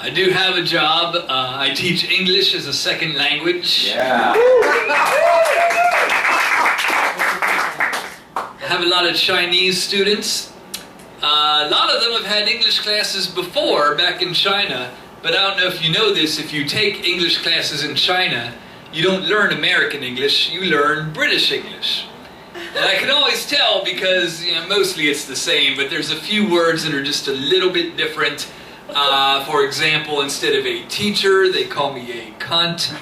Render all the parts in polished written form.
I do have a job. I teach English as a second language. Yeah. I have a lot of Chinese students. A lot of them have had English classes before back in China, but I don't know if you know this, if you take English classes in China, you don't learn American English, you learn British English. And I can always tell because, you know, mostly it's the same, but there's a few words that are just a little bit different. For example, instead of a teacher, they call me a cunt.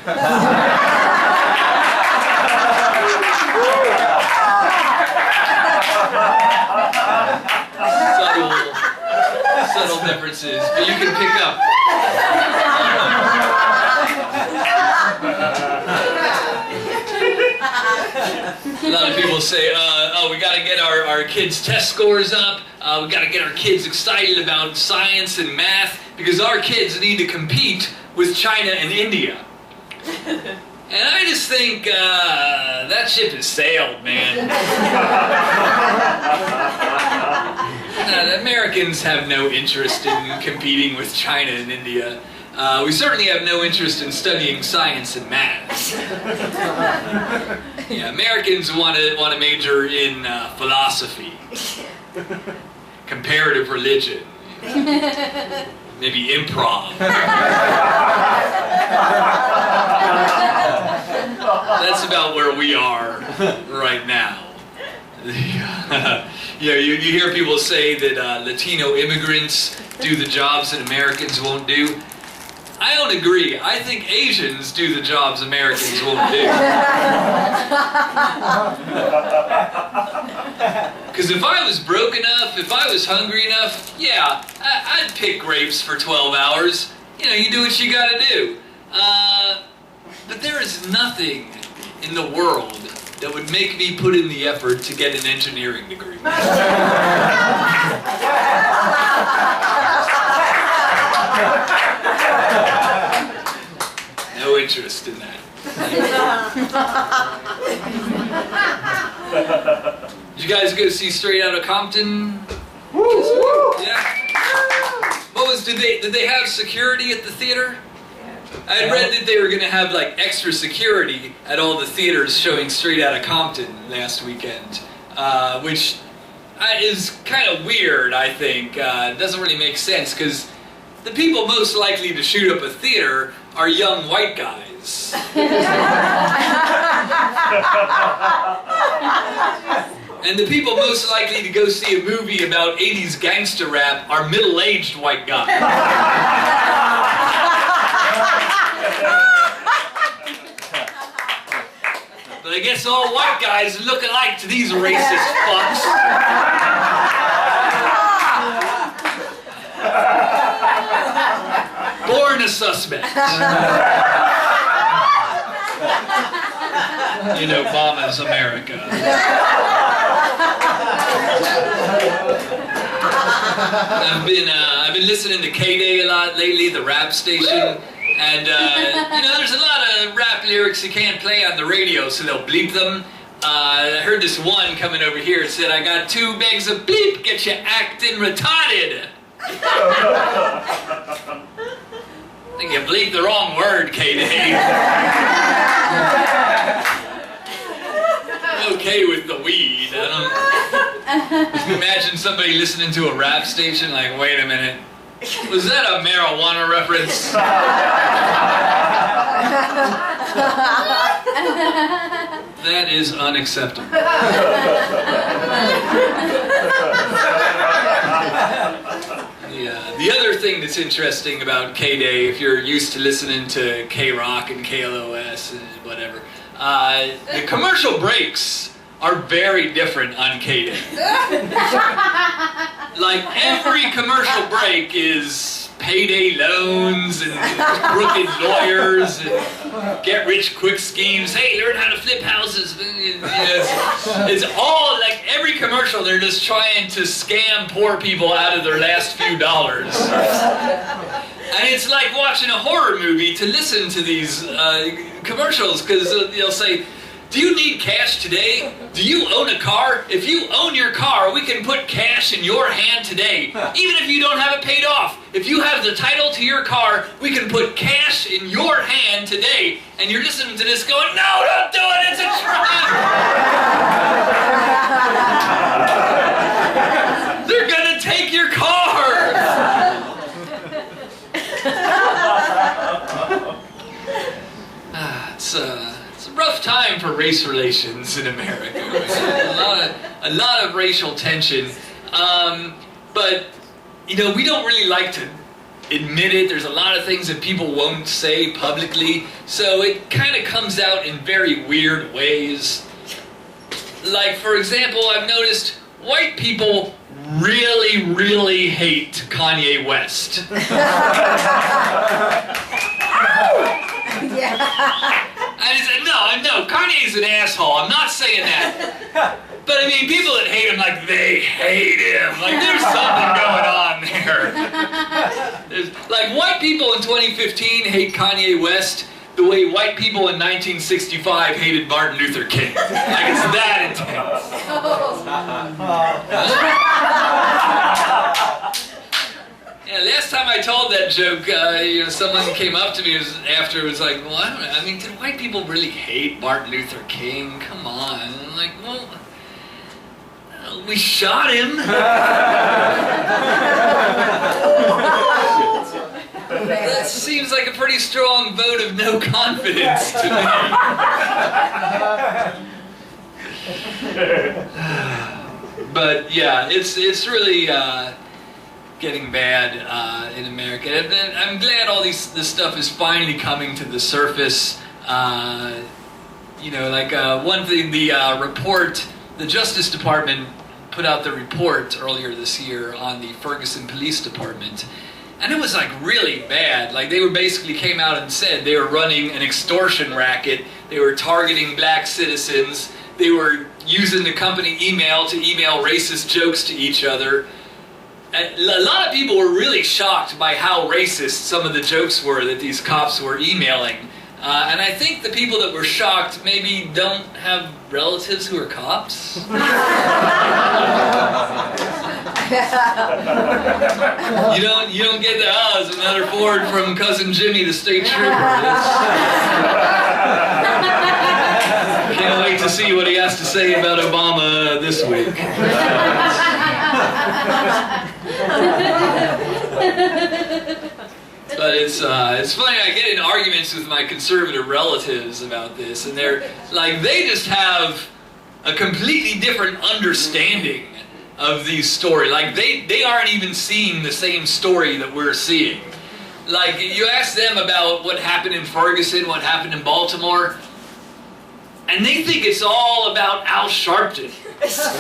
Subtle differences, but you can pick up. A lot of people say, oh, we got to get our kids' test scores up. We got to get our kids excited about science and math because our kids need to compete with China and India. And I just think that ship has sailed, man. Americans have no interest in competing with China and India. We certainly have no interest in studying science and math. Yeah, Americans want to major in philosophy, comparative religion, maybe improv. That's about where we are right now. You know, you hear people say that Latino immigrants do the jobs that Americans won't do. I don't agree. I think Asians do the jobs Americans won't do. Because if I was broke enough, if I was hungry enough, yeah, I'd pick grapes for 12 hours. You know, you do what you gotta do. But there is nothing in the world that would make me put in the effort to get an engineering degree. No interest in that. Did you guys go see Straight Outta Compton? Yeah. Did they have security at the theater? I had read that they were going to have like extra security at all the theaters showing Straight Outta Compton last weekend, which is kind of weird, I think. It doesn't really make sense because the people most likely to shoot up a theater are young white guys. And the people most likely to go see a movie about 80s gangster rap are middle-aged white guys. But I guess all white guys look alike to these racist fucks. Born a suspect. In Obama's America. I've been listening to K-Day a lot lately, the rap station. And, you know, there's a lot of rap lyrics you can't play on the radio, so they'll bleep them. I heard this one coming over here. It said, I got 2 bags of bleep, get you acting retarded. I think you bleeped the wrong word, K-Day. I'm okay with the weed. Imagine somebody listening to a rap station like, wait a minute. Was that a marijuana reference? That is unacceptable. Yeah. The other thing that's interesting about K-Day, if you're used to listening to K-Rock and KLOS and whatever, the commercial breaks are very different on K-Day. Like, every commercial break is payday loans and crooked lawyers and get-rich-quick schemes. Hey, learn how to flip houses. It's all, like, every commercial, they're just trying to scam poor people out of their last few dollars. And it's like watching a horror movie to listen to these commercials, because they'll say, Do you need cash today? Do you own a car? If you own your car, we can put cash in your hand today, even if you don't have it paid off. If you have the title to your car, we can put cash in your hand today. And you're listening to this going, no, don't do it, it's a trap! They're gonna take your car! It's a rough time for race relations in America. A lot of racial tension. But, you know, we don't really like to admit it. There's a lot of things that people won't say publicly. So it kind of comes out in very weird ways. Like, for example, I've noticed white people really, really hate Kanye West. I said, no, Kanye's an asshole. I'm not saying that. But I mean, people that hate him, like, they hate him. Like, there's something going on there. Like, white people in 2015 hate Kanye West the way white people in 1965 hated Martin Luther King. Like, it's that intense. Yeah, last time I told that joke, you know, someone came up to me after was like, well, I don't know, I mean, did white people really hate Martin Luther King? Come on. And I'm like, well, we shot him. That seems like a pretty strong vote of no confidence to me. But yeah, it's really getting bad in America. And I'm glad all this stuff is finally coming to the surface. You know, like one thing, the report, the Justice Department put out the report earlier this year on the Ferguson Police Department. And it was like really bad. Like they basically came out and said they were running an extortion racket. They were targeting black citizens. They were using the company email to email racist jokes to each other. And a lot of people were really shocked by how racist some of the jokes were that these cops were emailing. And I think the people that were shocked maybe don't have relatives who are cops. You don't get the, oh, it's another Ford from Cousin Jimmy, the state trooper. Can't wait to see what he has to say about Obama this week. But it's funny, I get in arguments with my conservative relatives about this, and they're like, they just have a completely different understanding of these stories. Like, they aren't even seeing the same story that we're seeing. Like, you ask them about what happened in Ferguson, what happened in Baltimore, and they think it's all about Al Sharpton. Just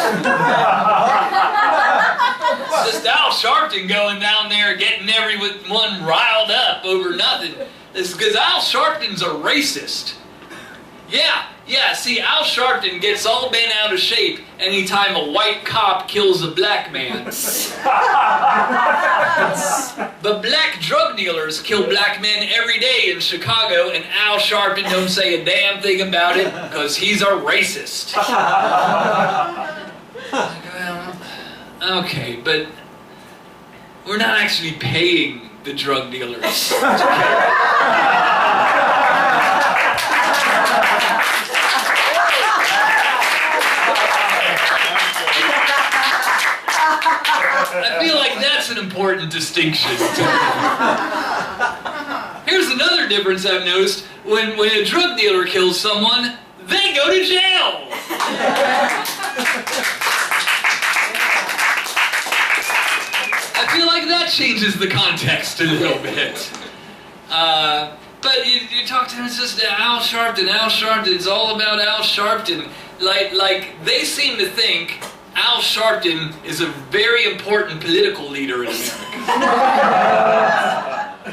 Al Sharpton going down there getting everyone riled up over nothing. It's because Al Sharpton's a racist. Yeah, see, Al Sharpton gets all bent out of shape anytime a white cop kills a black man. But black drug dealers kill black men every day in Chicago, and Al Sharpton don't say a damn thing about it because he's a racist. Okay, but we're not actually paying the drug dealers to I feel like that's an important distinction. Here's another difference I've noticed. When a drug dealer kills someone, they go to jail. I feel like that changes the context a little bit. But you talk to him, it's just Al Sharpton, it's all about Al Sharpton. Like they seem to think Al Sharpton is a very important political leader in America.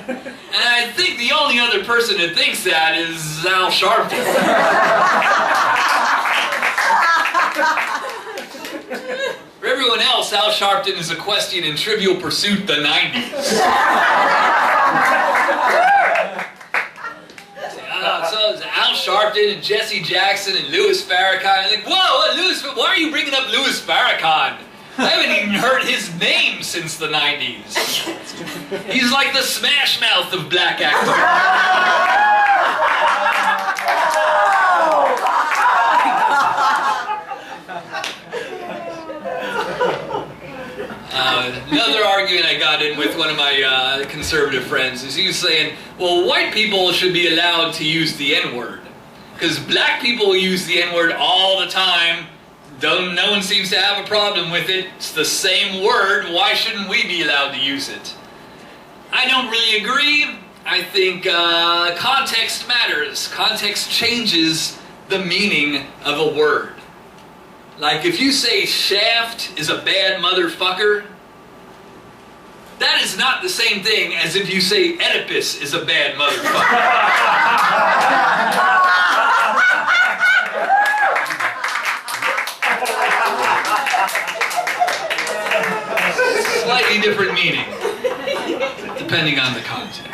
And I think the only other person that thinks that is Al Sharpton. For everyone else, Al Sharpton is equestrian in Trivial Pursuit the 90s. So Al Sharpton Sharpton and Jesse Jackson and Louis Farrakhan. I'm like, whoa, Louis, why are you bringing up Louis Farrakhan? I haven't even heard his name since the 90s. He's like the Smash Mouth of black actors. Another argument I got in with one of my conservative friends is he was saying, well, white people should be allowed to use the N-word. Because black people use the N-word all the time. No one seems to have a problem with it. It's the same word. Why shouldn't we be allowed to use it? I don't really agree. I think context matters. Context changes the meaning of a word. Like if you say Shaft is a bad motherfucker, that is not the same thing as if you say Oedipus is a bad motherfucker. Slightly different meaning, depending on the context.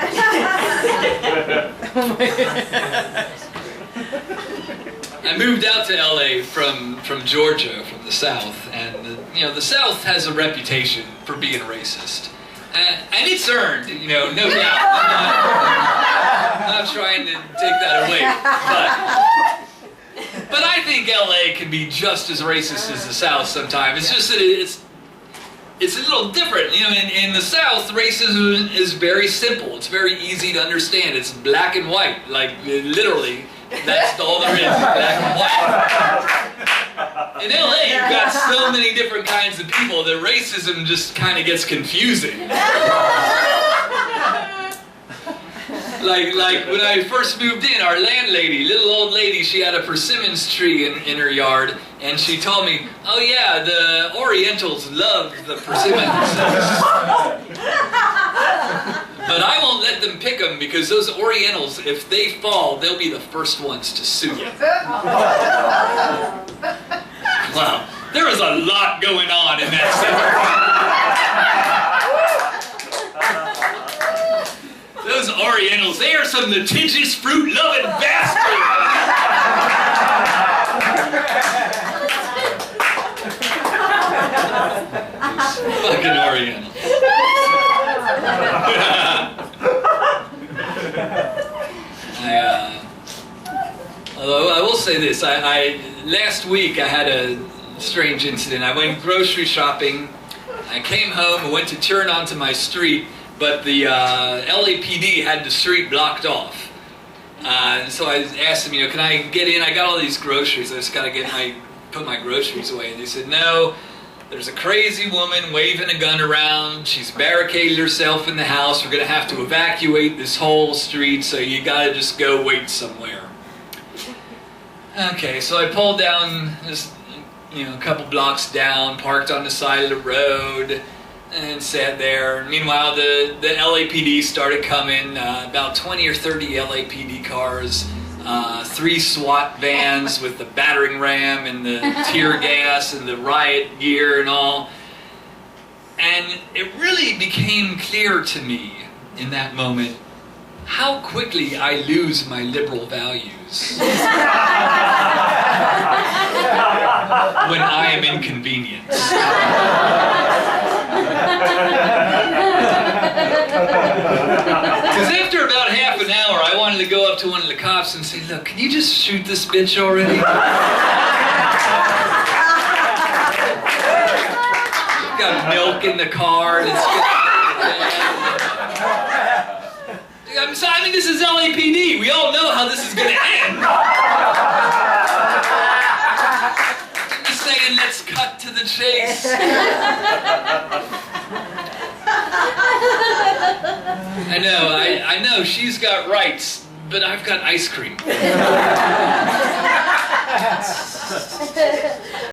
I moved out to LA from Georgia, from the South, and the South has a reputation for being racist. And it's earned, no doubt. I'm not trying to take that away. But I think LA can be just as racist as the South sometimes. It's just that it's a little different. In the South, racism is very simple. It's very easy to understand. It's black and white. Like, literally, that's all there is, black and white. In LA, you've got so many different kinds of people that racism just kind of gets confusing. Like when I first moved in, our landlady, little old lady, she had a persimmons tree in her yard, and she told me, oh yeah, the Orientals love the persimmons. But I won't let them pick them because those Orientals, if they fall, they'll be the first ones to sue you. Wow, there was a lot going on in that sentence. Those Orientals, they are some litigious, fruit-loving bastards! Fucking Orientals. Although I will say this, last week I had a strange incident. I went grocery shopping, I came home and went to turn onto my street, but the LAPD had the street blocked off. So I asked them, can I get in? I got all these groceries, I just gotta put my groceries away. And they said, no, there's a crazy woman waving a gun around, she's barricaded herself in the house, we're gonna have to evacuate this whole street, so you gotta just go wait somewhere. Okay, so I pulled down just, a couple blocks down, parked on the side of the road, and sat there. Meanwhile, the LAPD started coming, about 20 or 30 LAPD cars, 3 SWAT vans with the battering ram and the tear gas and the riot gear and all. And it really became clear to me in that moment how quickly I lose my liberal values when I am inconvenienced. Because after about half an hour, I wanted to go up to one of the cops and say, look, can you just shoot this bitch already? Got milk in the car, and it's I mean, this is LAPD. We all know how this is going to end. I'm just saying, let's cut to the chase. I know, she's got rights, but I've got ice cream.